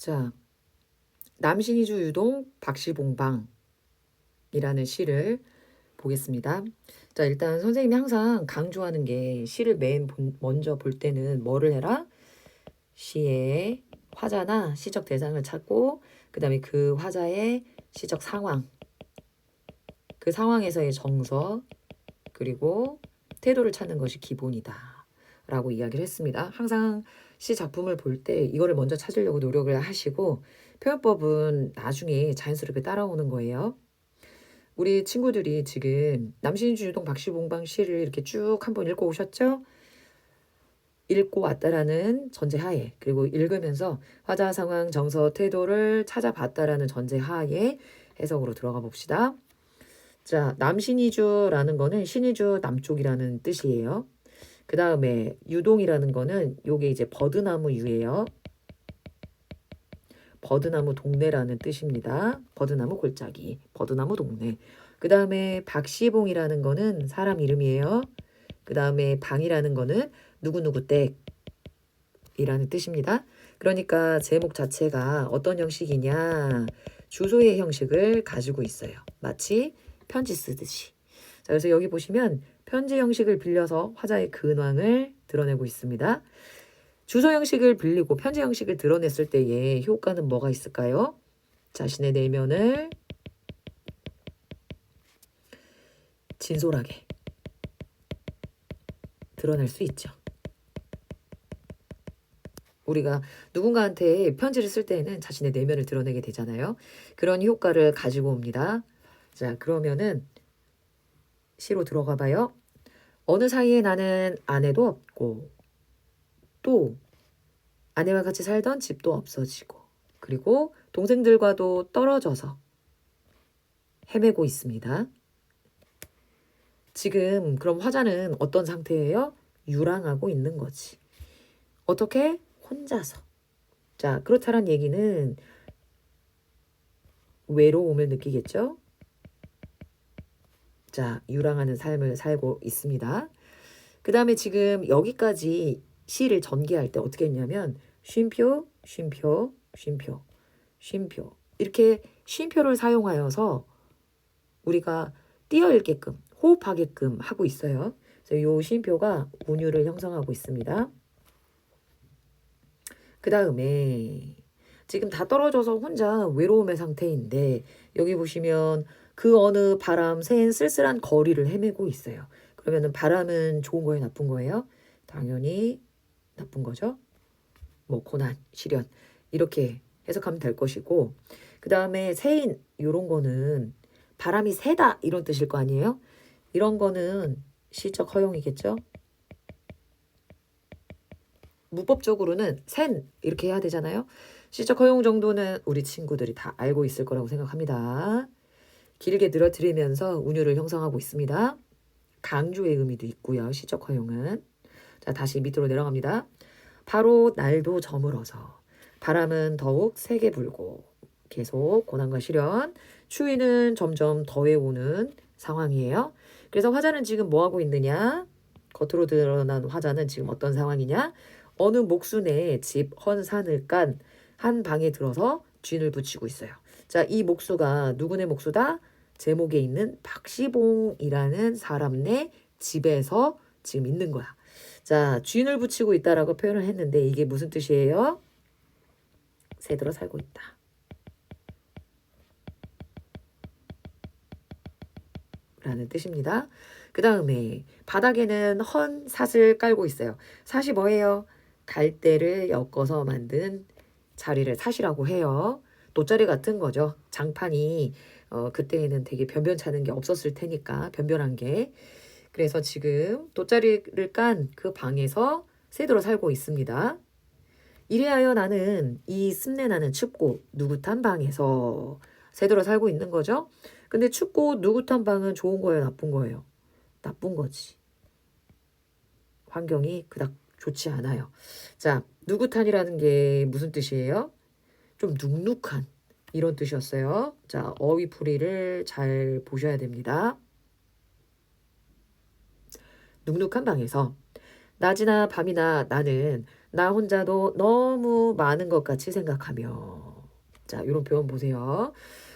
자, 남신이주 유동 박시봉방이라는 시를 보겠습니다. 자, 일단 선생님이 항상 강조하는 게 시를 먼저 볼 때는 뭐를 해라? 시의 화자나 시적 대상을 찾고 그 다음에 그 화자의 시적 상황, 그 상황에서의 정서, 그리고 태도를 찾는 것이 기본이다 라고 이야기를 했습니다. 항상 시 작품을 볼 때 이거를 먼저 찾으려고 노력을 하시고 표현법은 나중에 자연스럽게 따라오는 거예요. 우리 친구들이 지금 남신주 유동 박시봉방 시를 이렇게 쭉 한번 읽고 오셨죠? 읽고 왔다라는 전제하에, 그리고 읽으면서 화자 상황, 정서, 태도를 찾아봤다라는 전제하에 해석으로 들어가 봅시다. 자, 남신이주라는 거는 신이주 남쪽이라는 뜻이에요. 그 다음에 유동이라는 거는 요게 이제 버드나무 유예요. 버드나무 동네라는 뜻입니다. 버드나무 골짜기, 버드나무 동네. 그 다음에 박시봉이라는 거는 사람 이름이에요. 그 다음에 방이라는 거는 누구누구 댁이라는 뜻입니다. 그러니까 제목 자체가 어떤 형식이냐, 주소의 형식을 가지고 있어요. 마치 편지 쓰듯이. 자, 그래서 여기 보시면 편지 형식을 빌려서 화자의 근황을 드러내고 있습니다. 주소 형식을 빌리고 편지 형식을 드러냈을 때의 효과는 뭐가 있을까요? 자신의 내면을 진솔하게 드러낼 수 있죠. 우리가 누군가한테 편지를 쓸 때에는 자신의 내면을 드러내게 되잖아요. 그런 효과를 가지고 옵니다. 자, 그러면은 시로 들어가 봐요. 어느 사이에 나는 아내도 없고 또 아내와 같이 살던 집도 없어지고 그리고 동생들과도 떨어져서 헤매고 있습니다. 지금 그럼 화자는 어떤 상태예요? 유랑하고 있는 거지. 어떻게? 혼자서. 자, 그렇다란 얘기는 외로움을 느끼겠죠? 자, 유랑하는 삶을 살고 있습니다. 그 다음에 지금 여기까지 시를 전개할 때 어떻게 했냐면 쉼표, 쉼표, 쉼표, 쉼표 이렇게 쉼표를 사용하여서 우리가 띄어 읽게끔 호흡하게끔 하고 있어요. 그래서 이 쉼표가 운율을 형성하고 있습니다. 그 다음에 지금 다 떨어져서 혼자 외로움의 상태인데 여기 보시면 그 어느 바람 샌 쓸쓸한 거리를 헤매고 있어요. 그러면은 바람은 좋은 거예요, 나쁜 거예요? 당연히 나쁜 거죠. 뭐 고난, 시련 이렇게 해석하면 될 것이고 그 다음에 새인 이런 거는 바람이 세다 이런 뜻일 거 아니에요? 이런 거는 시적 허용이겠죠? 문법적으로는 센 이렇게 해야 되잖아요. 시적 허용 정도는 우리 친구들이 다 알고 있을 거라고 생각합니다. 길게 늘어뜨리면서 운율을 형성하고 있습니다. 강조의 의미도 있고요. 시적 허용은. 자, 다시 밑으로 내려갑니다. 바로 날도 저물어서 바람은 더욱 세게 불고 계속 고난과 시련, 추위는 점점 더해오는 상황이에요. 그래서 화자는 지금 뭐 하고 있느냐? 겉으로 드러난 화자는 지금 어떤 상황이냐? 어느 목순에 집 헌산을 깐 한 방에 들어서 쥔을 붙이고 있어요. 자, 이 목수가 누구네 목수다? 제목에 있는 박시봉이라는 사람네 집에서 지금 있는 거야. 자, 쥔을 붙이고 있다라고 표현을 했는데 이게 무슨 뜻이에요? 새들어 살고 있다. 라는 뜻입니다. 그 다음에 바닥에는 헌 삿을 깔고 있어요. 삿이 뭐예요? 갈대를 엮어서 만든 자리를 삿이라고 해요. 돗자리 같은 거죠. 장판이 그때에는 되게 변변찮은 게 없었을 테니까 변변한 게. 그래서 지금 돗자리를 깐 그 방에서 새들어 살고 있습니다. 이래하여 나는 이 습내 나는 춥고 누긋한 방에서 새들어 살고 있는 거죠. 근데 춥고 누긋한 방은 좋은 거예요, 나쁜 거예요? 나쁜 거지. 환경이 그닥 좋지 않아요. 자, 누긋한이라는 게 무슨 뜻이에요? 좀 눅눅한 이런 뜻이었어요. 자, 어휘풀이를 잘 보셔야 됩니다. 눅눅한 방에서 낮이나 밤이나 나는 나 혼자도 너무 많은 것 같이 생각하며. 자, 이런 표현 보세요.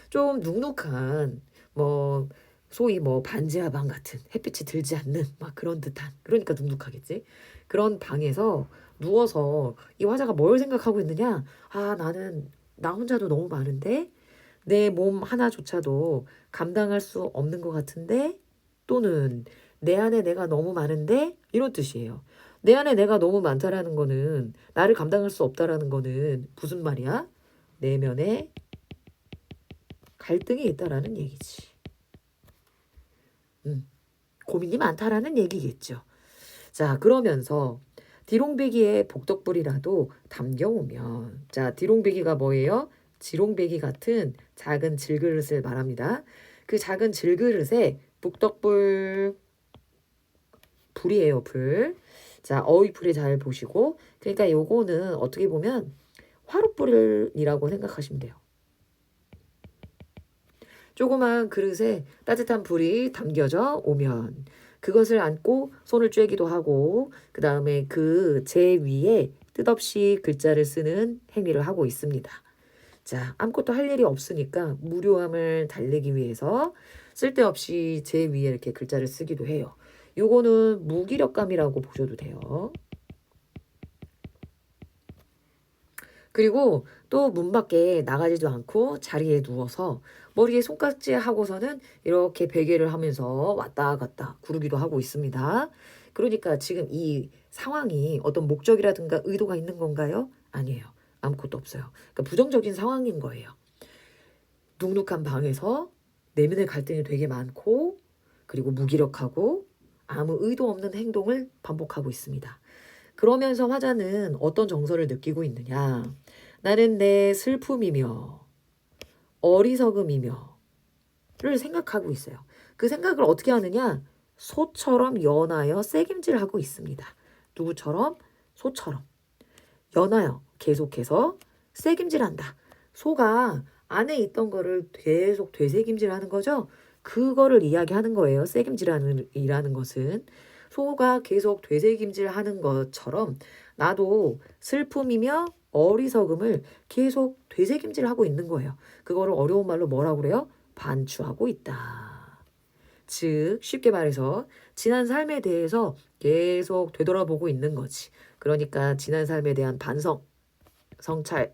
좀 눅눅한 뭐 소위 뭐 반지하방 같은 햇빛이 들지 않는 막 그런 듯한, 그러니까 눅눅하겠지. 그런 방에서 누워서 이 화자가 뭘 생각하고 있느냐? 아, 나는 나 혼자도 너무 많은데 내 몸 하나조차도 감당할 수 없는 것 같은데, 또는 내 안에 내가 너무 많은데, 이런 뜻이에요. 내 안에 내가 너무 많다라는 거는, 나를 감당할 수 없다라는 거는 무슨 말이야? 내면에 갈등이 있다라는 얘기지. 고민이 많다라는 얘기겠죠. 자, 그러면서 디롱배기의 복덕불이라도 담겨오면, 자, 디롱배기가 뭐예요? 지롱배기 같은 작은 질그릇을 말합니다. 그 작은 질그릇에 복덕불, 불이에요, 불. 자, 어휘풀이 잘 보시고, 그러니까 요거는 어떻게 보면 화롯불이라고 생각하시면 돼요. 조그만 그릇에 따뜻한 불이 담겨져 오면 그것을 안고 손을 쬐기도 하고, 그 다음에 그 제 위에 뜻없이 글자를 쓰는 행위를 하고 있습니다. 자, 아무것도 할 일이 없으니까 무료함을 달래기 위해서 쓸데없이 제 위에 이렇게 글자를 쓰기도 해요. 요거는 무기력감이라고 보셔도 돼요. 그리고 또 문 밖에 나가지도 않고 자리에 누워서 머리에 손깍지 하고서는 이렇게 베개를 하면서 왔다 갔다 구르기도 하고 있습니다. 그러니까 지금 이 상황이 어떤 목적이라든가 의도가 있는 건가요? 아니에요. 아무것도 없어요. 그러니까 부정적인 상황인 거예요. 눅눅한 방에서 내면의 갈등이 되게 많고, 그리고 무기력하고 아무 의도 없는 행동을 반복하고 있습니다. 그러면서 화자는 어떤 정서를 느끼고 있느냐? 나는 내 슬픔이며 어리석음이며를 생각하고 있어요. 그 생각을 어떻게 하느냐? 소처럼 연하여 새김질하고 있습니다. 누구처럼? 소처럼 연하여 계속해서 새김질한다. 소가 안에 있던 거를 계속 되새김질하는 거죠. 그거를 이야기하는 거예요. 새김질이라는 것은 소가 계속 되새김질하는 것처럼 나도 슬픔이며 어리석음을 계속 되새김질하고 있는 거예요. 그거를 어려운 말로 뭐라고 그래요? 반추하고 있다. 즉 쉽게 말해서 지난 삶에 대해서 계속 되돌아보고 있는 거지. 그러니까 지난 삶에 대한 반성, 성찰,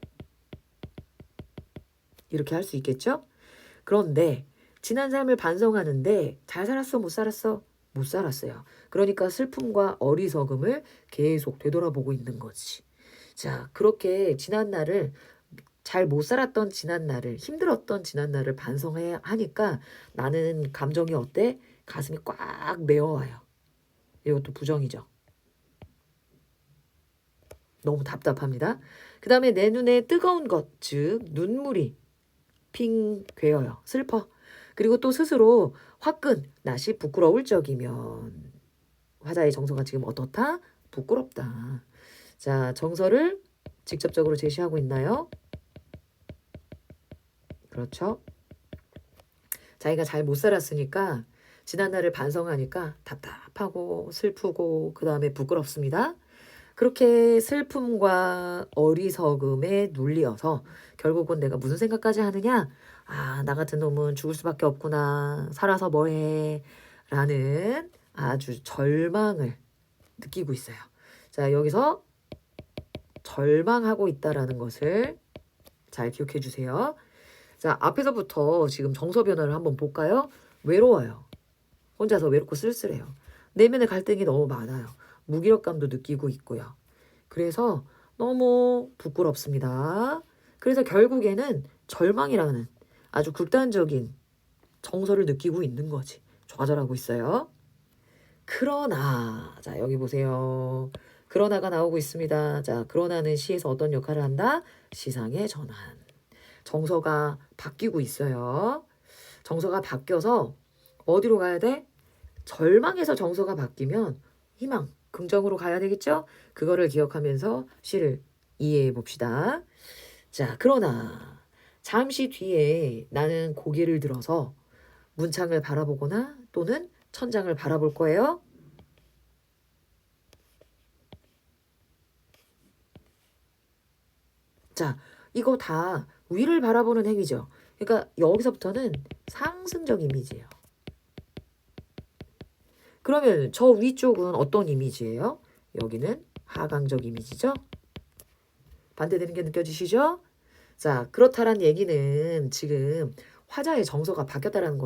이렇게 할 수 있겠죠? 그런데 지난 삶을 반성하는데 잘 살았어, 못 살았어? 못 살았어요. 그러니까 슬픔과 어리석음을 계속 되돌아보고 있는 거지. 자, 그렇게 지난 날을, 잘 못 살았던 지난 날을, 힘들었던 지난 날을 반성해야 하니까 나는 감정이 어때? 가슴이 꽉 메어와요. 이것도 부정이죠. 너무 답답합니다. 그 다음에 내 눈에 뜨거운 것, 즉 눈물이 핑 괴어요. 슬퍼. 그리고 또 스스로 화끈, 낯이 부끄러울 적이면 화자의 정서가 지금 어떻다? 부끄럽다. 자, 정서를 직접적으로 제시하고 있나요? 그렇죠. 자기가 잘 못 살았으니까 지난 날을 반성하니까 답답하고 슬프고 그 다음에 부끄럽습니다. 그렇게 슬픔과 어리석음에 눌리어서 결국은 내가 무슨 생각까지 하느냐? 아, 나 같은 놈은 죽을 수밖에 없구나. 살아서 뭐해? 라는 아주 절망을 느끼고 있어요. 자, 여기서 절망하고 있다라는 것을 잘 기억해 주세요. 자, 앞에서부터 지금 정서 변화를 한번 볼까요? 외로워요. 혼자서 외롭고 쓸쓸해요. 내면의 갈등이 너무 많아요. 무기력감도 느끼고 있고요. 그래서 너무 부끄럽습니다. 그래서 결국에는 절망이라는 아주 극단적인 정서를 느끼고 있는 거지. 좌절하고 있어요. 그러나, 자, 여기 보세요. 그러나가 나오고 있습니다. 자, 그러나는 시에서 어떤 역할을 한다? 시상의 전환. 정서가 바뀌고 있어요. 정서가 바뀌어서 어디로 가야 돼? 절망에서 정서가 바뀌면 희망, 긍정으로 가야 되겠죠? 그거를 기억하면서 시를 이해해 봅시다. 자, 그러나 잠시 뒤에 나는 고개를 들어서 문창을 바라보거나 또는 천장을 바라볼 거예요. 자, 이거 다 위를 바라보는 행위죠. 그러니까 여기서부터는 상승적 이미지예요. 그러면 저 위쪽은 어떤 이미지예요? 여기는 하강적 이미지죠? 반대되는 게 느껴지시죠? 자, 그렇다란 얘기는 지금 화자의 정서가 바뀌었다라는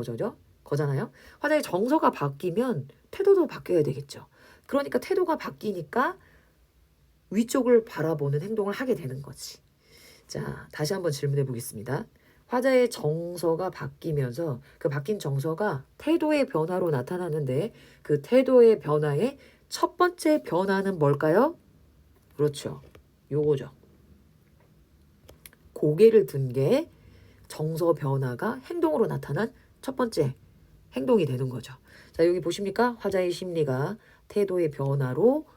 거잖아요. 화자의 정서가 바뀌면 태도도 바뀌어야 되겠죠. 그러니까 태도가 바뀌니까 위쪽을 바라보는 행동을 하게 되는 거지. 자, 다시 한번 질문해 보겠습니다. 화자의 정서가 바뀌면서 그 바뀐 정서가 태도의 변화로 나타나는데 그 태도의 변화의 첫 번째 변화는 뭘까요? 그렇죠. 요거죠. 고개를 든 게 정서 변화가 행동으로 나타난 첫 번째 행동이 되는 거죠. 자, 여기 보십니까? 화자의 심리가 태도의 변화로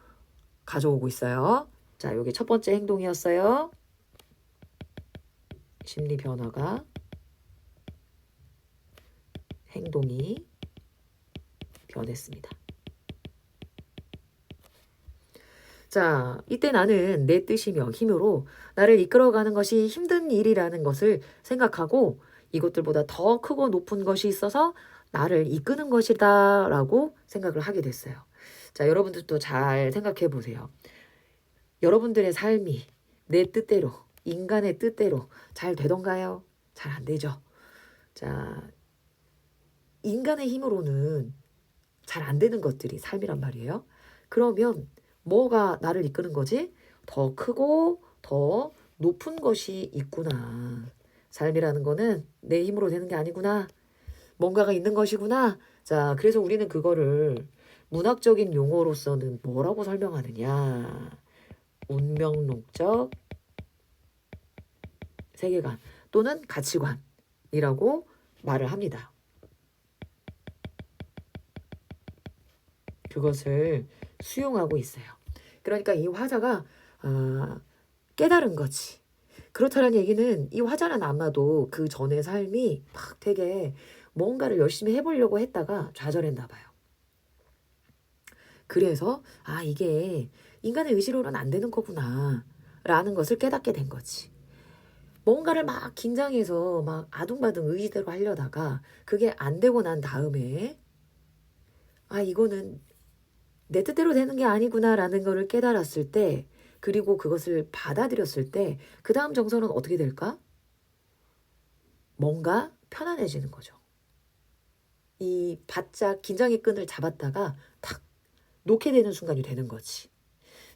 가져오고 있어요. 자, 여기 첫 번째 행동이었어요. 심리 변화가 행동이 변했습니다. 자, 이때 나는 내 뜻이며 힘으로 나를 이끌어가는 것이 힘든 일이라는 것을 생각하고 이것들보다 더 크고 높은 것이 있어서 나를 이끄는 것이다 라고 생각을 하게 됐어요. 자, 여러분들도 잘 생각해 보세요. 여러분들의 삶이 내 뜻대로, 인간의 뜻대로 잘 되던가요? 잘 안 되죠. 자, 인간의 힘으로는 잘 안 되는 것들이 삶이란 말이에요. 그러면 뭐가 나를 이끄는 거지? 더 크고 더 높은 것이 있구나. 삶이라는 거는 내 힘으로 되는 게 아니구나. 뭔가가 있는 것이구나. 자, 그래서 우리는 그거를 문학적인 용어로서는 뭐라고 설명하느냐. 운명론적 세계관 또는 가치관이라고 말을 합니다. 그것을 수용하고 있어요. 그러니까 이 화자가 깨달은 거지. 그렇다는 얘기는 이 화자는 아마도 그 전의 삶이 막 되게 뭔가를 열심히 해보려고 했다가 좌절했나 봐요. 그래서 이게 인간의 의지로는 안 되는 거구나 라는 것을 깨닫게 된 거지. 뭔가를 막 긴장해서 막 아둥바둥 의지대로 하려다가 그게 안 되고 난 다음에 이거는 내 뜻대로 되는 게 아니구나라는 거를 깨달았을 때 그리고 그것을 받아들였을 때 그 다음 정서는 어떻게 될까? 뭔가 편안해지는 거죠. 이 바짝 긴장의 끈을 잡았다가 탁 놓게 되는 순간이 되는 거지.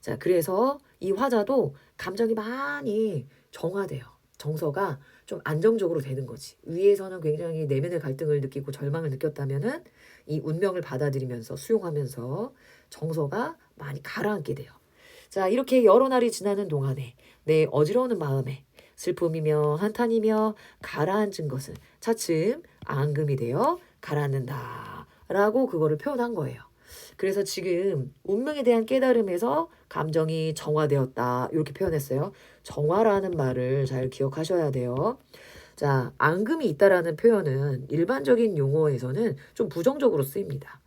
자, 그래서 이 화자도 감정이 많이 정화돼요. 정서가 좀 안정적으로 되는 거지. 위에서는 굉장히 내면의 갈등을 느끼고 절망을 느꼈다면은 이 운명을 받아들이면서 수용하면서 정서가 많이 가라앉게 돼요. 자, 이렇게 여러 날이 지나는 동안에 내 어지러우는 마음에 슬픔이며 한탄이며 가라앉은 것은 차츰 앙금이 되어 가라앉는다 라고 그거를 표현한 거예요. 그래서 지금 운명에 대한 깨달음에서 감정이 정화되었다 이렇게 표현했어요. 정화라는 말을 잘 기억하셔야 돼요. 자, 앙금이 있다라는 표현은 일반적인 용어에서는 좀 부정적으로 쓰입니다.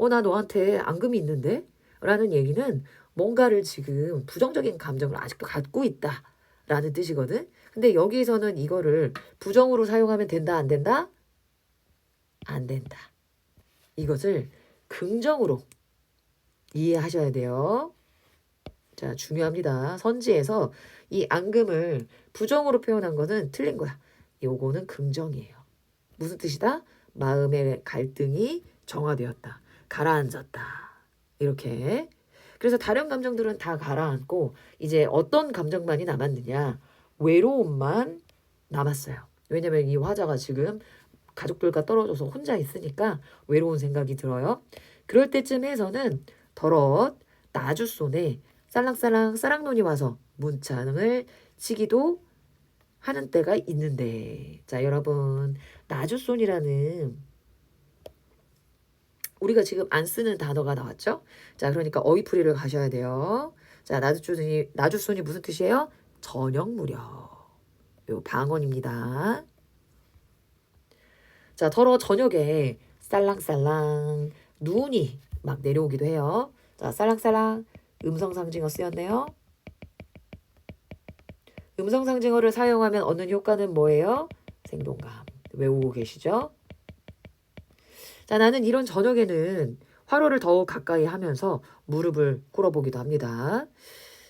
나 너한테 앙금이 있는데? 라는 얘기는 뭔가를 지금 부정적인 감정을 아직도 갖고 있다 라는 뜻이거든. 근데 여기에서는 이거를 부정으로 사용하면 된다 안 된다? 안 된다. 이것을 긍정으로 이해하셔야 돼요. 자, 중요합니다. 선지에서 이 앙금을 부정으로 표현한 거는 틀린 거야. 요거는 긍정이에요. 무슨 뜻이다? 마음의 갈등이 정화되었다. 가라앉았다. 이렇게. 그래서 다른 감정들은 다 가라앉고 이제 어떤 감정만이 남았느냐. 외로움만 남았어요. 왜냐면 이 화자가 지금 가족들과 떨어져서 혼자 있으니까 외로운 생각이 들어요. 그럴 때쯤에서는 더럿 나주손에 살랑살랑 사랑눈이 와서 문창을 치기도 하는 때가 있는데, 자, 여러분, 나주손이라는 우리가 지금 안 쓰는 단어가 나왔죠? 자, 그러니까 어휘풀이를 가셔야 돼요. 자, 나주손이 무슨 뜻이에요? 저녁 무렵. 요 방언입니다. 자, 더러 저녁에 살랑살랑 눈이 막 내려오기도 해요. 자, 살랑살랑 음성 상징어 쓰였네요. 음성상징어를 사용하면 얻는 효과는 뭐예요? 생동감. 외우고 계시죠? 자, 나는 이런 저녁에는 화로를 더욱 가까이 하면서 무릎을 꿇어보기도 합니다.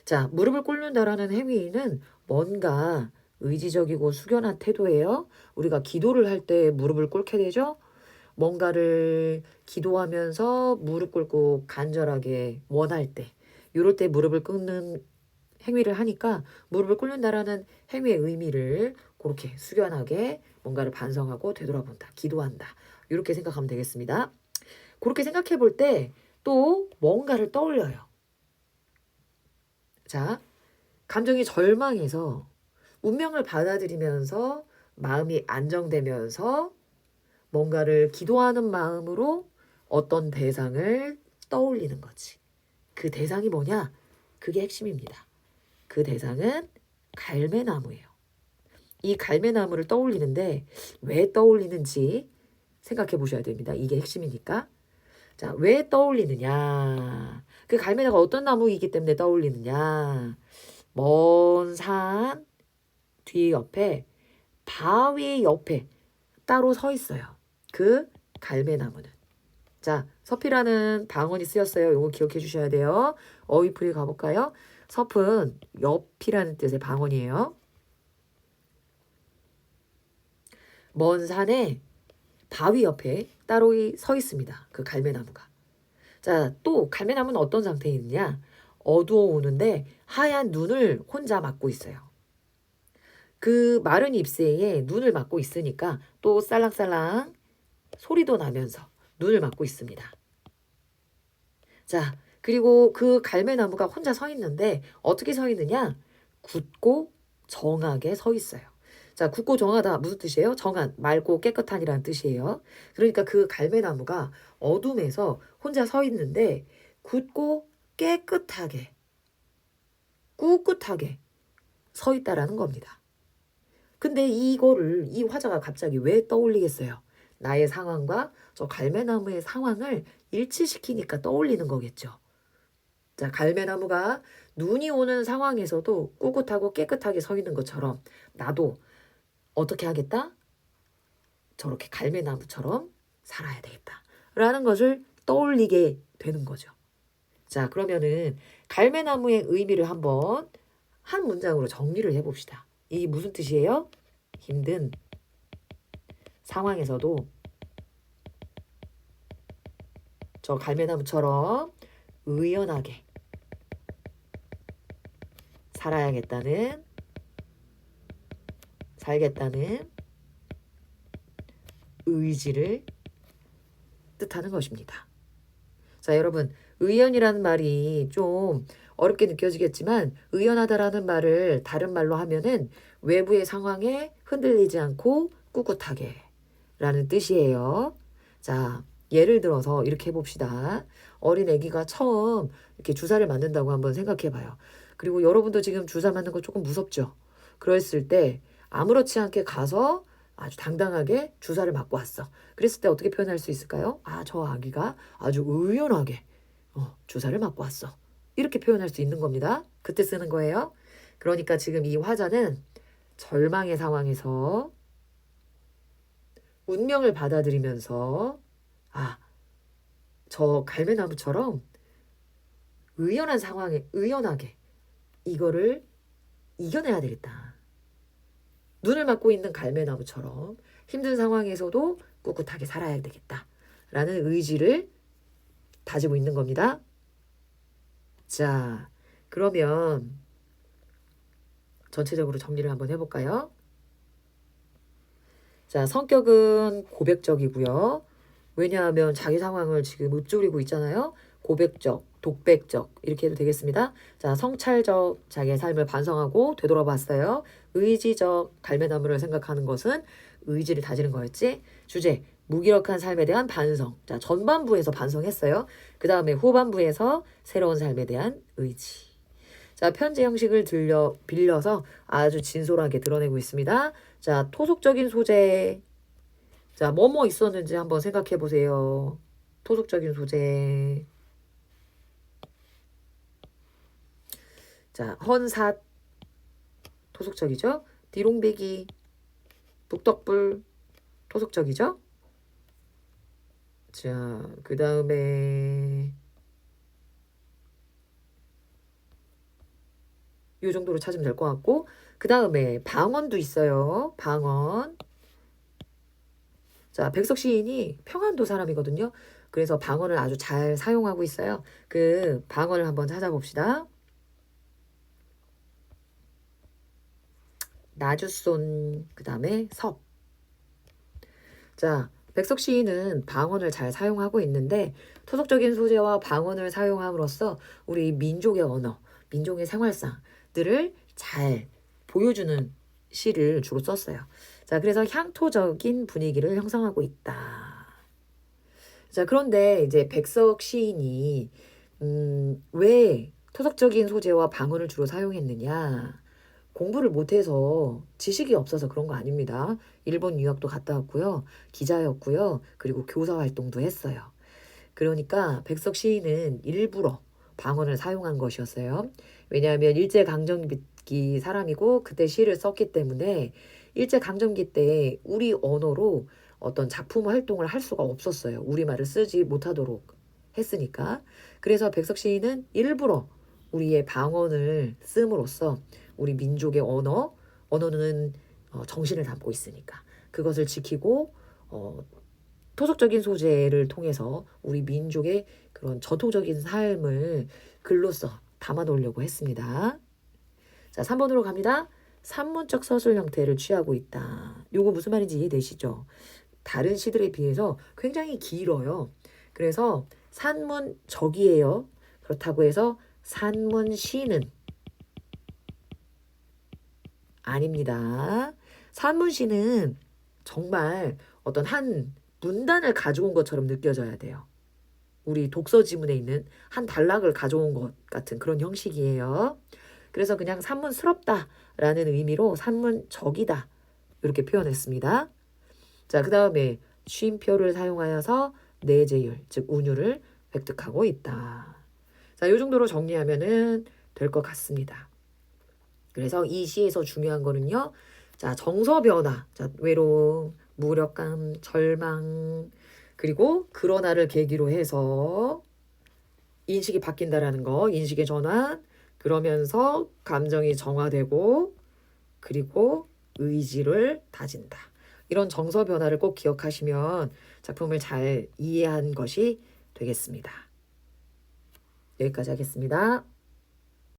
자, 무릎을 꿇는다라는 행위는 뭔가 의지적이고 숙연한 태도예요. 우리가 기도를 할 때 무릎을 꿇게 되죠? 뭔가를 기도하면서 무릎 꿇고 간절하게 원할 때, 이럴 때 무릎을 꿇는 행위를 하니까 무릎을 꿇는다라는 행위의 의미를 그렇게 숙연하게 뭔가를 반성하고 되돌아본다, 기도한다. 이렇게 생각하면 되겠습니다. 그렇게 생각해 볼 때 또 뭔가를 떠올려요. 자, 감정이 절망해서 운명을 받아들이면서 마음이 안정되면서 뭔가를 기도하는 마음으로 어떤 대상을 떠올리는 거지. 그 대상이 뭐냐? 그게 핵심입니다. 그 대상은 갈매나무예요. 이 갈매나무를 떠올리는데 왜 떠올리는지 생각해 보셔야 됩니다. 이게 핵심이니까. 자, 왜 떠올리느냐? 그 갈매나가 어떤 나무이기 때문에 떠올리느냐? 먼 산 뒤 옆에 바위 옆에 따로 서 있어요. 그 갈매나무는. 자, 섭이라는 방언이 쓰였어요. 이거 기억해 주셔야 돼요. 어휘풀이 가볼까요? 섭은 옆이라는 뜻의 방언이에요. 먼 산에 바위 옆에 따로 서 있습니다. 그 갈매나무가. 자, 또 갈매나무는 어떤 상태에 있느냐? 어두워 오는데 하얀 눈을 혼자 맞고 있어요. 그 마른 잎새에 눈을 맞고 있으니까 또 살랑살랑 소리도 나면서 눈을 맞고 있습니다. 자, 그리고 그 갈매나무가 혼자 서 있는데 어떻게 서 있느냐? 굳고 정하게 서 있어요. 자, 굳고 정하다 무슨 뜻이에요? 정한, 맑고 깨끗한이라는 뜻이에요. 그러니까 그 갈매나무가 어둠에서 혼자 서 있는데 굳고 깨끗하게, 꿋꿋하게 서 있다라는 겁니다. 근데 이 화자가 갑자기 왜 떠올리겠어요? 나의 상황과 저 갈매나무의 상황을 일치시키니까 떠올리는 거겠죠. 자, 갈매나무가 눈이 오는 상황에서도 꿋꿋하고 깨끗하게 서 있는 것처럼 나도 어떻게 하겠다? 저렇게 갈매나무처럼 살아야 되겠다. 라는 것을 떠올리게 되는 거죠. 자, 그러면은 갈매나무의 의미를 한번 한 문장으로 정리를 해봅시다. 이게 무슨 뜻이에요? 힘든 상황에서도 저 갈매나무처럼 의연하게 살겠다는 의지를 뜻하는 것입니다. 자, 여러분, 의연이라는 말이 좀 어렵게 느껴지겠지만 의연하다라는 말을 다른 말로 하면은 외부의 상황에 흔들리지 않고 꿋꿋하게 라는 뜻이에요. 자, 예를 들어서 이렇게 해봅시다. 어린 아기가 처음 이렇게 주사를 맞는다고 한번 생각해 봐요. 그리고 여러분도 지금 주사 맞는 거 조금 무섭죠? 그랬을 때 아무렇지 않게 가서 아주 당당하게 주사를 맞고 왔어. 그랬을 때 어떻게 표현할 수 있을까요? 아, 저 아기가 아주 의연하게 주사를 맞고 왔어. 이렇게 표현할 수 있는 겁니다. 그때 쓰는 거예요. 그러니까 지금 이 화자는 절망의 상황에서 운명을 받아들이면서 저 갈매나무처럼 의연한 상황에 의연하게 이거를 이겨내야 되겠다. 눈을 맞고 있는 갈매나무처럼 힘든 상황에서도 꿋꿋하게 살아야 되겠다. 라는 의지를 다지고 있는 겁니다. 자, 그러면 전체적으로 정리를 한번 해볼까요? 자, 성격은 고백적이고요. 왜냐하면 자기 상황을 지금 읊조리고 있잖아요. 고백적, 독백적 이렇게 해도 되겠습니다. 자, 성찰적 자기의 삶을 반성하고 되돌아봤어요. 의지적 갈매나무를 생각하는 것은 의지를 다지는 거였지. 주제, 무기력한 삶에 대한 반성. 자, 전반부에서 반성했어요. 그 다음에 후반부에서 새로운 삶에 대한 의지. 자, 편지 형식을 빌려서 아주 진솔하게 드러내고 있습니다. 자, 토속적인 소재. 자, 뭐뭐 있었는지 한번 생각해 보세요. 토속적인 소재. 자, 헌삿, 토속적이죠. 디롱배기, 북덕불, 토속적이죠. 자, 그 다음에 이 정도로 찾으면 될 것 같고, 그 다음에 방언도 있어요. 방언. 자, 백석 시인이 평안도 사람이거든요. 그래서 방언을 아주 잘 사용하고 있어요. 그 방언을 한번 찾아봅시다. 나주손, 그 다음에 섭. 자, 백석 시인은 방언을 잘 사용하고 있는데 토속적인 소재와 방언을 사용함으로써 우리 민족의 언어, 민족의 생활상들을 잘 보여주는 시를 주로 썼어요. 자, 그래서 향토적인 분위기를 형성하고 있다. 자, 그런데 이제 백석 시인이 왜 토속적인 소재와 방언을 주로 사용했느냐? 공부를 못해서 지식이 없어서 그런 거 아닙니다. 일본 유학도 갔다 왔고요. 기자였고요. 그리고 교사 활동도 했어요. 그러니까 백석 시인은 일부러 방언을 사용한 것이었어요. 왜냐하면 일제강점기 사람이고 그때 시를 썼기 때문에 일제강점기 때 우리 언어로 어떤 작품 활동을 할 수가 없었어요. 우리말을 쓰지 못하도록 했으니까. 그래서 백석 시인은 일부러 우리의 방언을 씀으로써 우리 민족의 언어는 정신을 담고 있으니까 그것을 지키고 토속적인 소재를 통해서 우리 민족의 그런 전통적인 삶을 글로써 담아 놓으려고 했습니다. 자, 3번으로 갑니다. 산문적 서술 형태를 취하고 있다. 요거 무슨 말인지 이해되시죠? 다른 시들에 비해서 굉장히 길어요. 그래서 산문적이에요. 그렇다고 해서 산문시는 아닙니다. 산문시는 정말 어떤 한 문단을 가져온 것처럼 느껴져야 돼요. 우리 독서 지문에 있는 한 단락을 가져온 것 같은 그런 형식이에요. 그래서 그냥 산문스럽다라는 의미로 산문적이다 이렇게 표현했습니다. 자, 그 다음에 쉼표를 사용하여서 내재율, 즉 운율을 획득하고 있다. 자, 이 정도로 정리하면은 될 것 같습니다. 그래서 이 시에서 중요한 거는요. 자, 정서 변화, 자, 외로움, 무력감, 절망, 그리고 그러나를 계기로 해서 인식이 바뀐다라는 거, 인식의 전환, 그러면서 감정이 정화되고, 그리고 의지를 다진다. 이런 정서 변화를 꼭 기억하시면 작품을 잘 이해한 것이 되겠습니다. 여기까지 하겠습니다.